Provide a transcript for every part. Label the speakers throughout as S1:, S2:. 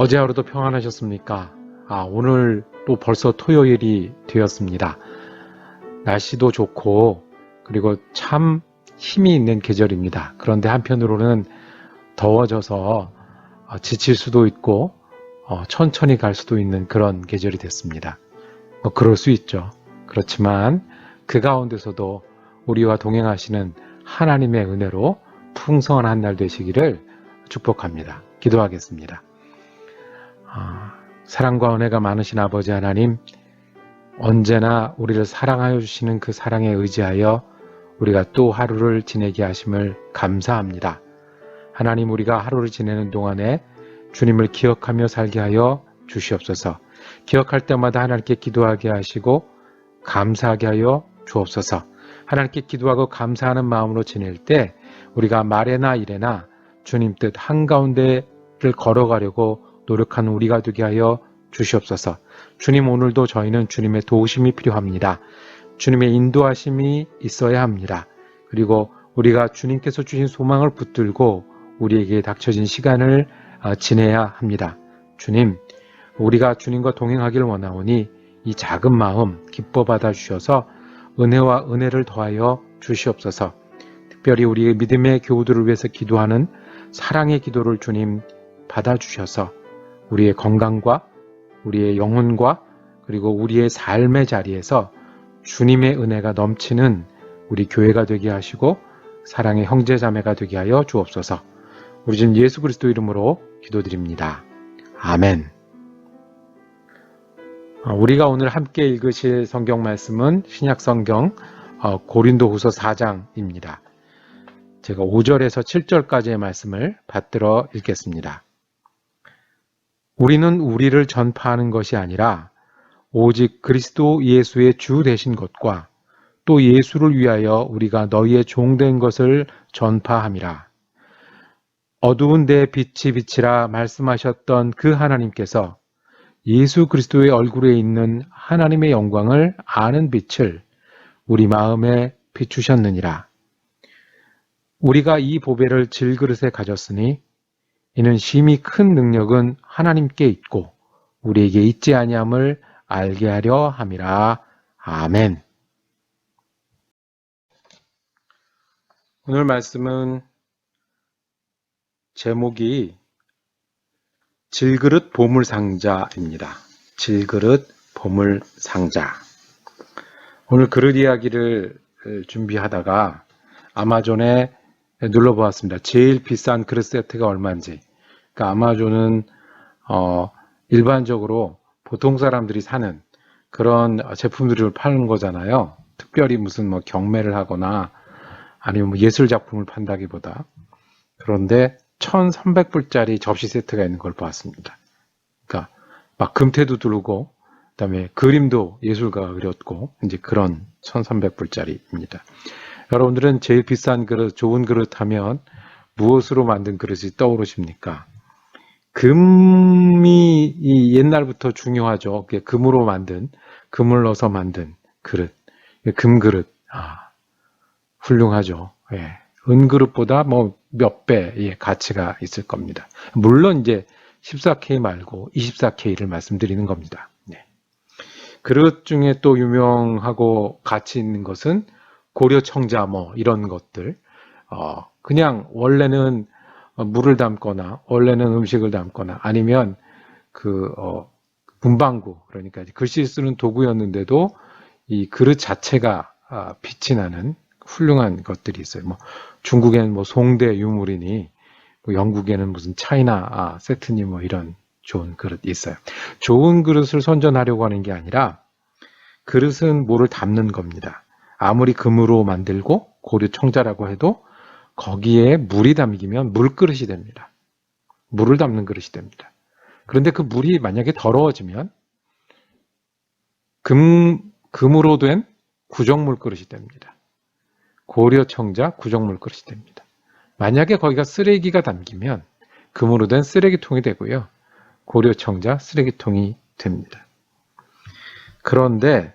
S1: 어제 하루도 평안하셨습니까? 오늘 또 벌써 토요일이 되었습니다. 날씨도 좋고 그리고 참 힘이 있는 계절입니다. 그런데 한편으로는 더워져서 지칠 수도 있고 천천히 갈 수도 있는 그런 계절이 됐습니다. 그럴 수 있죠. 그렇지만 그 가운데서도 우리와 동행하시는 하나님의 은혜로 풍성한 한 날 되시기를 축복합니다. 기도하겠습니다. 사랑과 은혜가 많으신 아버지 하나님, 언제나 우리를 사랑하여 주시는 그 사랑에 의지하여 우리가 또 하루를 지내게 하심을 감사합니다. 하나님, 우리가 하루를 지내는 동안에 주님을 기억하며 살게 하여 주시옵소서. 기억할 때마다 하나님께 기도하게 하시고 감사하게 하여 주옵소서. 하나님께 기도하고 감사하는 마음으로 지낼 때 우리가 말에나 일에나 주님 뜻 한가운데를 걸어가려고 노력하는 우리가 되게 하여 주시옵소서. 주님, 오늘도 저희는 주님의 도우심이 필요합니다. 주님의 인도하심이 있어야 합니다. 그리고 우리가 주님께서 주신 소망을 붙들고 우리에게 닥쳐진 시간을 지내야 합니다. 주님, 우리가 주님과 동행하기를 원하오니 이 작은 마음 기뻐 받아주셔서 은혜와 은혜를 더하여 주시옵소서. 특별히 우리의 믿음의 교우들을 위해서 기도하는 사랑의 기도를 주님 받아주셔서 우리의 건강과 우리의 영혼과 그리고 우리의 삶의 자리에서 주님의 은혜가 넘치는 우리 교회가 되게 하시고 사랑의 형제자매가 되게 하여 주옵소서. 우리 주 예수 그리스도 이름으로 기도드립니다. 아멘. 우리가 오늘 함께 읽으실 성경 말씀은 신약성경 고린도후서 4장입니다. 제가 5절에서 7절까지의 말씀을 받들어 읽겠습니다. 우리는 우리를 전파하는 것이 아니라 오직 그리스도 예수의 주 되신 것과 또 예수를 위하여 우리가 너희의 종된 것을 전파함이라. 어두운 데 빛이 비치라 말씀하셨던 그 하나님께서 예수 그리스도의 얼굴에 있는 하나님의 영광을 아는 빛을 우리 마음에 비추셨느니라. 우리가 이 보배를 질그릇에 가졌으니 이는 심히 큰 능력은 하나님께 있고 우리에게 있지 아니함을 알게 하려 함이라. 아멘. 오늘 말씀은 제목이 질그릇 보물상자입니다. 질그릇 보물상자. 오늘 그릇 이야기를 준비하다가 아마존에 눌러보았습니다. 제일 비싼 그릇 세트가 얼마인지. 그러니까 아마존은 일반적으로 보통 사람들이 사는 그런 제품들을 파는 거잖아요. 특별히 무슨 경매를 하거나 아니면 예술 작품을 판다기보다. 그런데 1,300불짜리 접시 세트가 있는 걸 보았습니다. 그러니까 막 금태도 두르고 그다음에 그림도 예술가가 그렸고 이제 그런 1,300불짜리입니다. 여러분들은 제일 비싼 그릇, 좋은 그릇 하면 무엇으로 만든 그릇이 떠오르십니까? 금이 옛날부터 중요하죠. 금으로 만든, 금을 넣어서 만든 그릇, 금그릇. 훌륭하죠. 예. 은그릇보다 몇 배의 가치가 있을 겁니다. 물론 이제 14K 말고 24K를 말씀드리는 겁니다. 네. 그릇 중에 또 유명하고 가치 있는 것은 고려청자 이런 것들. 그냥 원래는 물을 담거나 원래는 음식을 담거나 아니면 문방구, 그러니까 글씨 쓰는 도구였는데도 이 그릇 자체가 빛이 나는 훌륭한 것들이 있어요. 중국에는 송대 유물이니 영국에는 무슨 차이나 세트니 이런 좋은 그릇이 있어요. 좋은 그릇을 선전하려고 하는 게 아니라 그릇은 뭐를 담는 겁니다. 아무리 금으로 만들고 고려 청자라고 해도 거기에 물이 담기면 물그릇이 됩니다. 물을 담는 그릇이 됩니다. 그런데 그 물이 만약에 더러워지면 금으로 된 구정물 그릇이 됩니다. 고려 청자 구정물 그릇이 됩니다. 만약에 거기가 쓰레기가 담기면 금으로 된 쓰레기통이 되고요. 고려 청자 쓰레기통이 됩니다. 그런데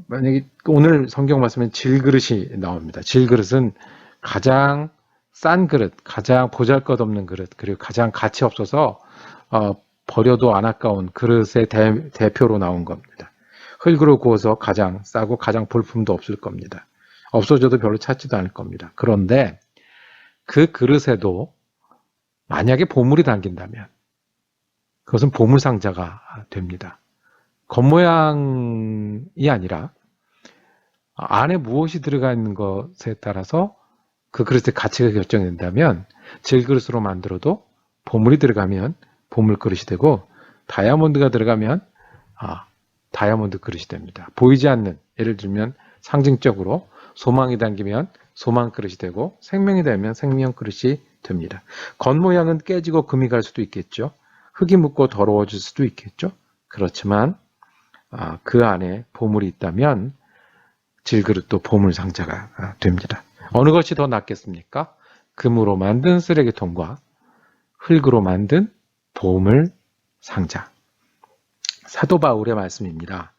S1: 만약에 오늘 성경 말씀에 질그릇이 나옵니다. 질그릇은 가장 싼 그릇, 가장 보잘것없는 그릇, 그리고 가장 가치 없어서 버려도 안 아까운 그릇의 대표로 나온 겁니다. 흙으로 구워서 가장 싸고 가장 볼품도 없을 겁니다. 없어져도 별로 찾지도 않을 겁니다. 그런데 그 그릇에도 만약에 보물이 담긴다면 그것은 보물상자가 됩니다. 겉모양이 아니라 안에 무엇이 들어가 있는 것에 따라서 그 그릇의 가치가 결정된다면 질그릇으로 만들어도 보물이 들어가면 보물 그릇이 되고 다이아몬드가 들어가면 다이아몬드 그릇이 됩니다. 보이지 않는, 예를 들면 상징적으로 소망이 담기면 소망 그릇이 되고 생명이 되면 생명 그릇이 됩니다. 겉모양은 깨지고 금이 갈 수도 있겠죠. 흙이 묻고 더러워질 수도 있겠죠. 그렇지만 그 안에 보물이 있다면 질그릇도 보물상자가 됩니다. 어느 것이 더 낫겠습니까? 금으로 만든 쓰레기통과 흙으로 만든 보물상자. 사도 바울의 말씀입니다.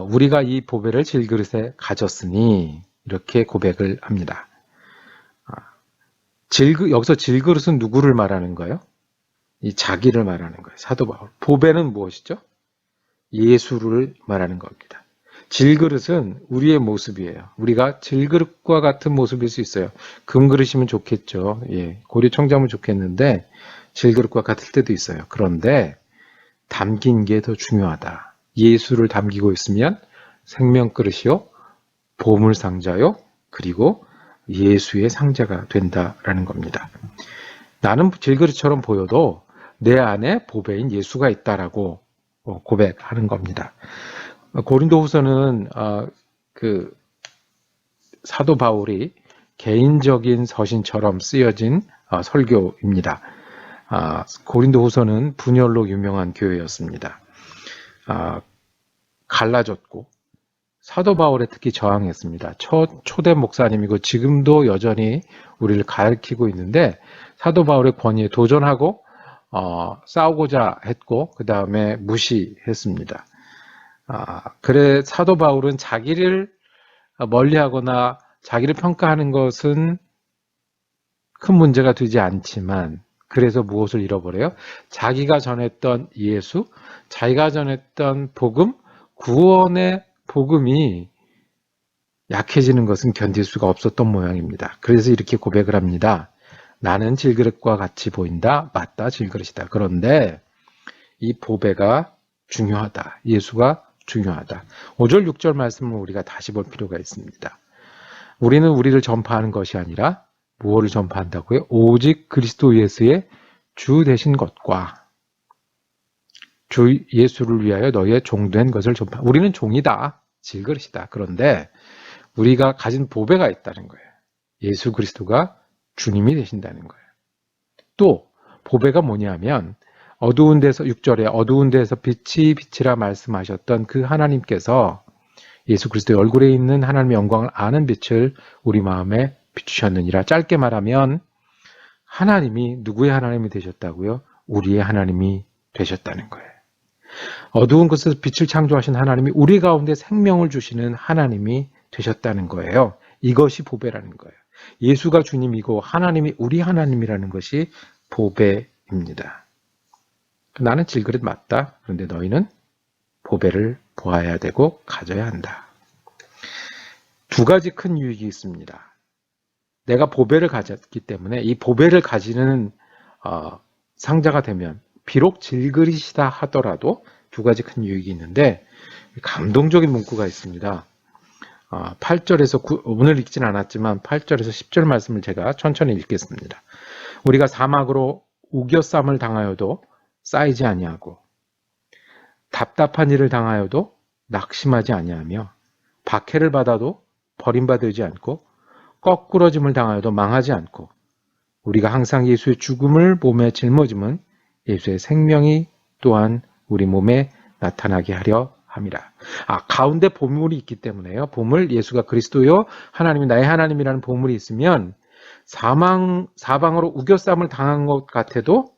S1: 우리가 이 보배를 질그릇에 가졌으니 이렇게 고백을 합니다. 여기서 질그릇은 누구를 말하는 거예요? 이 자기를 말하는 거예요. 사도 바울. 보배는 무엇이죠? 예수를 말하는 겁니다. 질그릇은 우리의 모습이에요. 우리가 질그릇과 같은 모습일 수 있어요. 금그릇이면 좋겠죠. 고리 청자면 좋겠는데 질그릇과 같을 때도 있어요. 그런데 담긴 게 더 중요하다. 예수를 담기고 있으면 생명 그릇이요, 보물 상자요, 그리고 예수의 상자가 된다라는 겁니다. 나는 질그릇처럼 보여도 내 안에 보배인 예수가 있다라고 고백하는 겁니다. 고린도후서는 그 사도 바울이 개인적인 서신처럼 쓰여진 설교입니다. 고린도후서는 분열로 유명한 교회였습니다. 갈라졌고 사도 바울에 특히 저항했습니다. 초대 목사님이고 지금도 여전히 우리를 가르치고 있는데 사도 바울의 권위에 도전하고 싸우고자 했고 그 다음에 무시했습니다. 그래 사도 바울은 자기를 멀리하거나 자기를 평가하는 것은 큰 문제가 되지 않지만 그래서 무엇을 잃어버려요? 자기가 전했던 예수, 자기가 전했던 복음, 구원의 복음이 약해지는 것은 견딜 수가 없었던 모양입니다. 그래서 이렇게 고백을 합니다. 나는 질그릇과 같이 보인다. 맞다, 질그릇이다. 그런데 이 보배가 중요하다. 예수가 중요하다. 5절, 6절 말씀을 우리가 다시 볼 필요가 있습니다. 우리는 우리를 전파하는 것이 아니라 무엇을 전파한다고요? 오직 그리스도 예수의 주 되신 것과 주 예수를 위하여 너희의 종된 것을 전파. 우리는 종이다. 질그릇이다. 그런데 우리가 가진 보배가 있다는 거예요. 예수 그리스도가 주님이 되신다는 거예요. 또 보배가 뭐냐면 어두운 데서 6절에 어두운 데서 빛이 빛이라 말씀하셨던 그 하나님께서 예수 그리스도의 얼굴에 있는 하나님의 영광을 아는 빛을 우리 마음에 비추셨느니라. 짧게 말하면 하나님이 누구의 하나님이 되셨다고요? 우리의 하나님이 되셨다는 거예요. 어두운 곳에서 빛을 창조하신 하나님이 우리 가운데 생명을 주시는 하나님이 되셨다는 거예요. 이것이 보배라는 거예요. 예수가 주님이고 하나님이 우리 하나님이라는 것이 보배입니다. 나는 질그릇 맞다. 그런데 너희는 보배를 보아야 되고 가져야 한다. 두 가지 큰 유익이 있습니다. 내가 보배를 가졌기 때문에 이 보배를 가지는 상자가 되면 비록 질그릇이다 하더라도 두 가지 큰 유익이 있는데 감동적인 문구가 있습니다. 8절에서 오늘 읽진 않았지만 8절에서 10절 말씀을 제가 천천히 읽겠습니다. 우리가 사막으로 우겨쌈을 당하여도 쌓이지 아니하고 답답한 일을 당하여도 낙심하지 아니하며 박해를 받아도 버림받지 않고 거꾸러짐을 당하여도 망하지 않고 우리가 항상 예수의 죽음을 몸에 짊어짐은 예수의 생명이 또한 우리 몸에 나타나게 하려 함이라. 가운데 보물이 있기 때문에요. 보물, 예수가 그리스도요 하나님이 나의 하나님이라는 보물이 있으면 사방으로 우겨쌈을 당한 것 같아도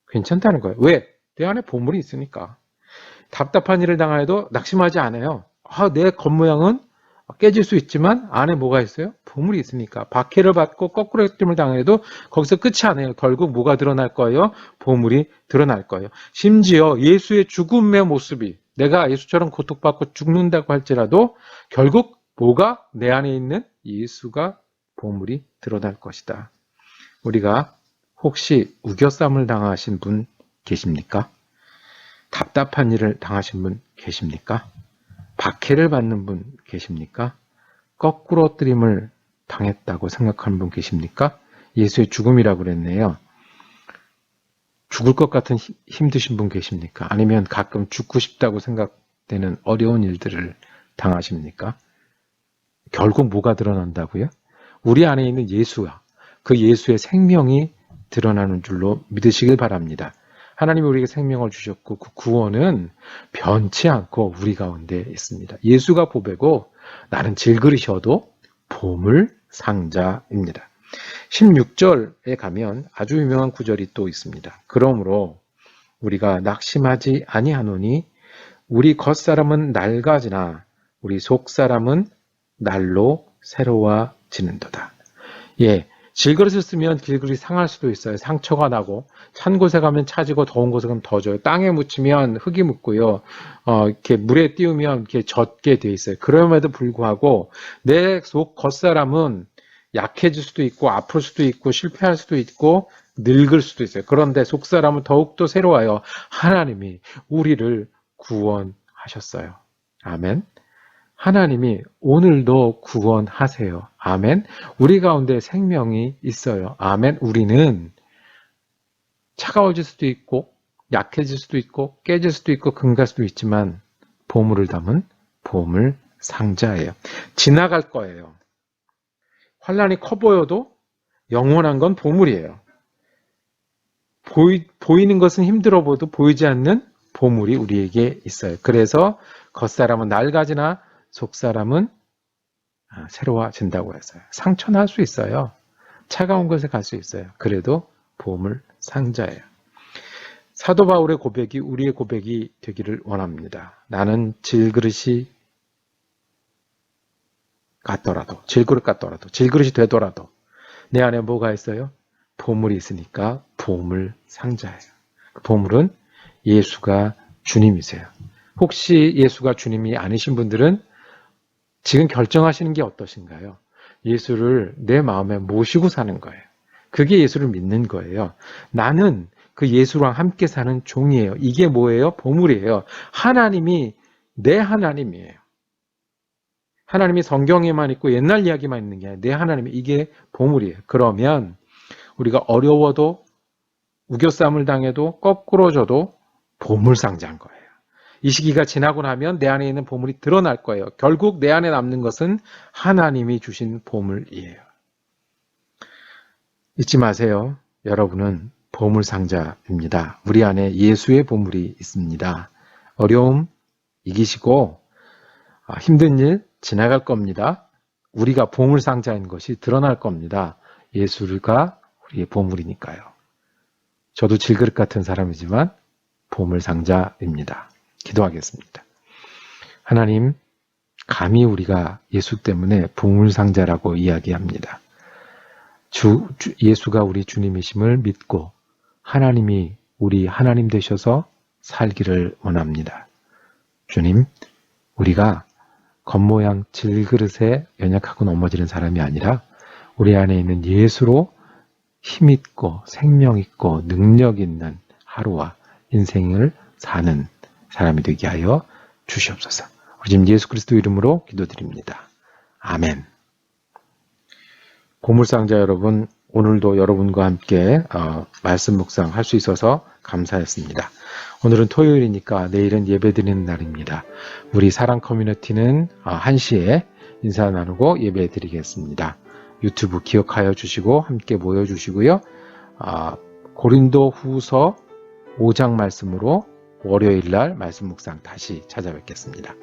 S1: 괜찮다는 거예요. 왜? 내 안에 보물이 있으니까. 답답한 일을 당하여도 낙심하지 않아요. 내 겉모양은 깨질 수 있지만 안에 뭐가 있어요? 보물이 있으니까. 박해를 받고 거꾸로 힘을 당해도 거기서 끝이 아니에요. 결국 뭐가 드러날 거예요? 보물이 드러날 거예요. 심지어 예수의 죽음의 모습이, 내가 예수처럼 고통받고 죽는다고 할지라도 결국 뭐가 내 안에 있는 예수가 보물이 드러날 것이다. 우리가 혹시 우겨쌈을 당하신 분 계십니까? 답답한 일을 당하신 분 계십니까? 박해를 받는 분 계십니까? 거꾸로 뜨림을 당했다고 생각하는 분 계십니까? 예수의 죽음이라고 그랬네요. 죽을 것 같은 힘드신 분 계십니까? 아니면 가끔 죽고 싶다고 생각되는 어려운 일들을 당하십니까? 결국 뭐가 드러난다고요? 우리 안에 있는 예수와 그 예수의 생명이 드러나는 줄로 믿으시길 바랍니다. 하나님이 우리에게 생명을 주셨고 그 구원은 변치 않고 우리 가운데 있습니다. 예수가 보배고 나는 질그릇이어도 보물 상자입니다. 16절에 가면 아주 유명한 구절이 또 있습니다. 그러므로 우리가 낙심하지 아니하노니 우리 겉사람은 낡아지나 우리 속사람은 날로 새로워지는도다. 예, 질그릇을 쓰면 질그릇이 상할 수도 있어요. 상처가 나고 찬 곳에 가면 차지고 더운 곳에 가면 더져요. 땅에 묻히면 흙이 묻고요. 이렇게 물에 띄우면 이렇게 젖게 돼 있어요. 그럼에도 불구하고 내 속 겉사람은 약해질 수도 있고 아플 수도 있고 실패할 수도 있고 늙을 수도 있어요. 그런데 속사람은 더욱더 새로워요. 하나님이 우리를 구원하셨어요. 아멘. 하나님이 오늘도 구원하세요. 아멘. 우리 가운데 생명이 있어요. 아멘. 우리는 차가워질 수도 있고 약해질 수도 있고 깨질 수도 있고 금갈 수도 있지만 보물을 담은 보물 상자예요. 지나갈 거예요. 환란이 커 보여도 영원한 건 보물이에요. 보이는 것은 힘들어 보여도 보이지 않는 보물이 우리에게 있어요. 그래서 겉사람은 낡아지나 속사람은 새로워진다고 했어요. 상처날 수 있어요. 차가운 곳에 갈 수 있어요. 그래도 보물 상자예요. 사도 바울의 고백이 우리의 고백이 되기를 원합니다. 나는 질그릇이 같더라도, 질그릇 같더라도, 질그릇이 되더라도 내 안에 뭐가 있어요? 보물이 있으니까 보물 상자예요. 보물은 예수가 주님이세요. 혹시 예수가 주님이 아니신 분들은 지금 결정하시는 게 어떠신가요? 예수를 내 마음에 모시고 사는 거예요. 그게 예수를 믿는 거예요. 나는 그 예수랑 함께 사는 종이에요. 이게 뭐예요? 보물이에요. 하나님이 내 하나님이에요. 하나님이 성경에만 있고 옛날 이야기만 있는 게 아니라 내 하나님이 이게 보물이에요. 그러면 우리가 어려워도 우겨쌈을 당해도 거꾸로 져도 보물상자인 거예요. 이 시기가 지나고 나면 내 안에 있는 보물이 드러날 거예요. 결국 내 안에 남는 것은 하나님이 주신 보물이에요. 잊지 마세요. 여러분은 보물상자입니다. 우리 안에 예수의 보물이 있습니다. 어려움 이기시고 힘든 일 지나갈 겁니다. 우리가 보물상자인 것이 드러날 겁니다. 예수가 우리의 보물이니까요. 저도 질그릇 같은 사람이지만 보물상자입니다. 기도하겠습니다. 하나님, 감히 우리가 예수 때문에 보물상자라고 이야기합니다. 예수가 우리 주님이심을 믿고 하나님이 우리 하나님 되셔서 살기를 원합니다. 주님, 우리가 겉모양 질그릇에 연약하고 넘어지는 사람이 아니라 우리 안에 있는 예수로 힘있고 생명있고 능력있는 하루와 인생을 사는 사람이 되게 하여 주시옵소서. 우리 지금 예수 그리스도 이름으로 기도드립니다. 아멘. 보물상자 여러분, 오늘도 여러분과 함께 말씀 묵상할 수 있어서 감사했습니다. 오늘은 토요일이니까 내일은 예배드리는 날입니다. 우리 사랑 커뮤니티는 1시에 인사 나누고 예배드리겠습니다. 유튜브 기억하여 주시고 함께 모여주시고요. 고린도 후서 5장 말씀으로 월요일 날 말씀 묵상 다시 찾아뵙겠습니다.